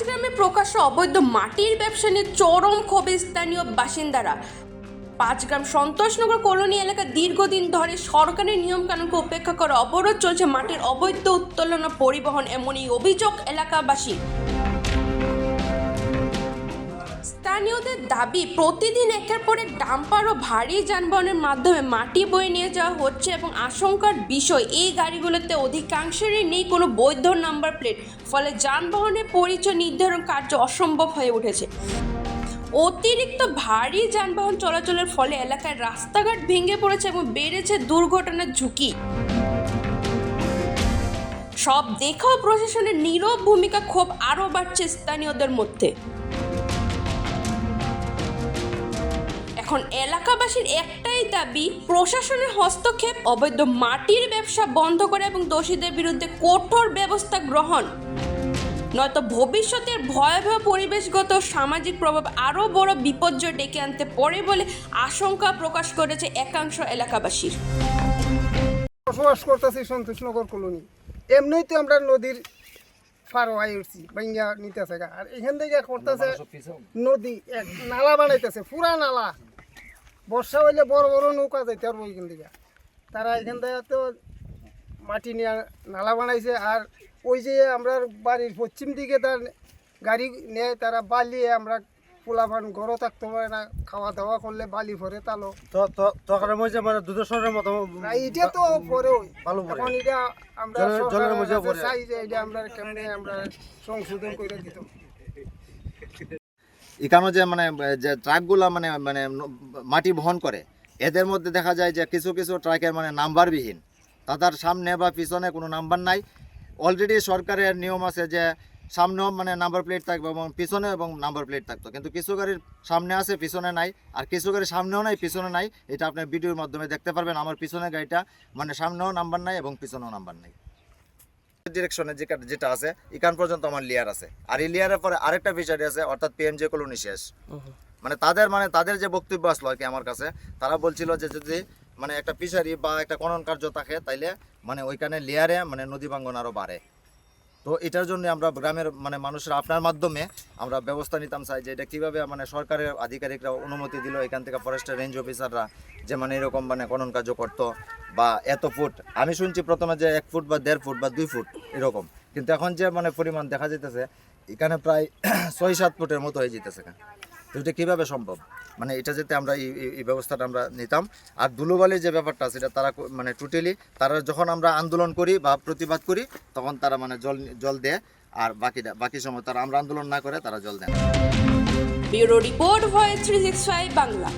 গ্রামে প্রকাশ্য অবৈধ মাটির ব্যবসা নিয়ে চরম ক্ষোভে স্থানীয় বাসিন্দারা। গ্রাম সন্তোষনগর কলোনি এলাকা দীর্ঘদিন ধরে সরকারের নিয়মকানুনকে উপেক্ষা করে অবরোধ চলছে মাটির অবৈধ উত্তোলন ও পরিবহন, এমনই অভিযোগ এলাকাবাসী। স্থানীয়দের দাবি, প্রতিদিন একের পর এক ডাম্পার ও ভারী যানবাহনের মাধ্যমে মাটি বয়ে নিয়ে যাওয়া হচ্ছে এবং আশঙ্কার বিষয় এই গাড়িগুলোতে অধিকাংশেরই নেই কোনো বৈধ নাম্বার প্লেট, ফলে যানবাহনের পরিচয় নির্ধারণ কার্য অসম্ভব হয়ে উঠেছে। অতিরিক্ত ভারী যানবাহন চলাচলের ফলে এলাকায় রাস্তাঘাট ভেঙে পড়েছে এবং বেড়েছে দুর্ঘটনার ঝুঁকি। সব দেখাও প্রশাসনের নীরব ভূমিকা ক্ষোভ আরও বাড়ছে স্থানীয়দের মধ্যে। এখন এলাকাবাসীর একটাই দাবি, প্রশাসনের হস্তক্ষেপ, অবৈধ মাটির ব্যবসা বন্ধ করে এবং দোষীদের বিরুদ্ধে কঠোর ব্যবস্থা গ্রহণ, নয়তো ভবিষ্যতের ভয়াবহ পরিবেশগত সামাজিক প্রভাব আরও বড় বিপর্যয় ডেকে আনতে পারে বলে আশঙ্কা প্রকাশ করেছে একাংশ এলাকাবাসীর। বসবাস করতেছি সন্তোষনগর কলোনি, এমনিই তো আমরা নদীর পার হয়ে উঠছি, ভাঙ্গা নিতেছে, আর এখান থেকে করতেছে নদী এক নালা বানাইতেছে, পুরা নালা। বর্ষা হইলে বড় বড় নৌকা যাইতে পারবো এখান থেকে। তারা এখান থেকে তো মাটি নিয়ে নালা বানাইছে, আর ওই যে আমরা বাড়ির পশ্চিম দিকে তার গাড়ি নেয়, তারা বালি, আমরা পোলাপান ঘরও থাকতে পারে না, খাওয়া দাওয়া করলে বালি ভরে তালো মানে দুধের মতো এটা তো পরে ভালো এখন এটা আমরা জলের মধ্যে চাই যে এটা আমরা কেমনে আমরা সংশোধন করে দিত। এখানে যে মানে যে ট্রাকগুলা মানে মানে মাটি বহন করে, এদের মধ্যে দেখা যায় যে কিছু কিছু ট্রাকের মানে নাম্বারবিহীন, তাদের সামনে বা পিছনে কোনো নাম্বার নাই। অলরেডি সরকারের নিয়ম আছে যে সামনেও মানে নাম্বার প্লেট থাকবে এবং পিছনে এবং নাম্বার প্লেট থাকতো, কিন্তু কিছু গাড়ির সামনে আছে পিছনে নাই, আর কিছু গাড়ির সামনেও নাই পিছনে নাই। এটা আপনি ভিডিওর মাধ্যমে দেখতে পারবেন। আমার পিছনে গাড়িটা মানে সামনেও নাম্বার নাই এবং পিছনেও নাম্বার নাই। ডিরেকশনে যেটা আছে এখান পর্যন্ত আমার লেয়ার আছে, আর এই লেয়ারের পরে আরেকটা ফিচার আছে, অর্থাৎ পিএমজে কলোনি শেষ। মানে তাদের যে বক্তব্য আসলো আর কি আমার কাছে, তারা বলছিল যে যদি মানে একটা ফিশারি বা একটা খনন কার্য থাকে তাইলে মানে ওইখানে লেয়ারে মানে নদী ভাঙ্গন আরও বাড়ে। তো এটার জন্য আমরা গ্রামের মানে মানুষের আপনার মাধ্যমে আমরা ব্যবস্থা নিতাম চাই যে এটা কীভাবে মানে সরকারের আধিকারিকরা অনুমতি দিল এখান থেকে, ফরেস্টের রেঞ্জ অফিসাররা যে মানে এরকম মানে খনন কার্য করতো বা এত ফুট। আমি শুনছি প্রথমে যে 1 ফুট বা 1.5 ফুট বা 2 ফুট এরকম, কিন্তু এখন যে মানে পরিমাণ দেখা যেতেছে এখানে প্রায় 6-7 ফুটের মতো হয়ে যেতেছে। তো এটা কীভাবে সম্ভব? মানে এটা যাতে আমরা এই ব্যবস্থাটা আমরা নিতাম। আর ধুলোবালির যে ব্যাপারটা আছে এটা তারা মানে টোটালি তারা যখন আমরা আন্দোলন করি বা প্রতিবাদ করি তখন তারা মানে জল দেয়, আর বাকি সময় তারা আমরা আন্দোলন না করে তারা জল দেয়। Bureau report, voice 365 Bangla.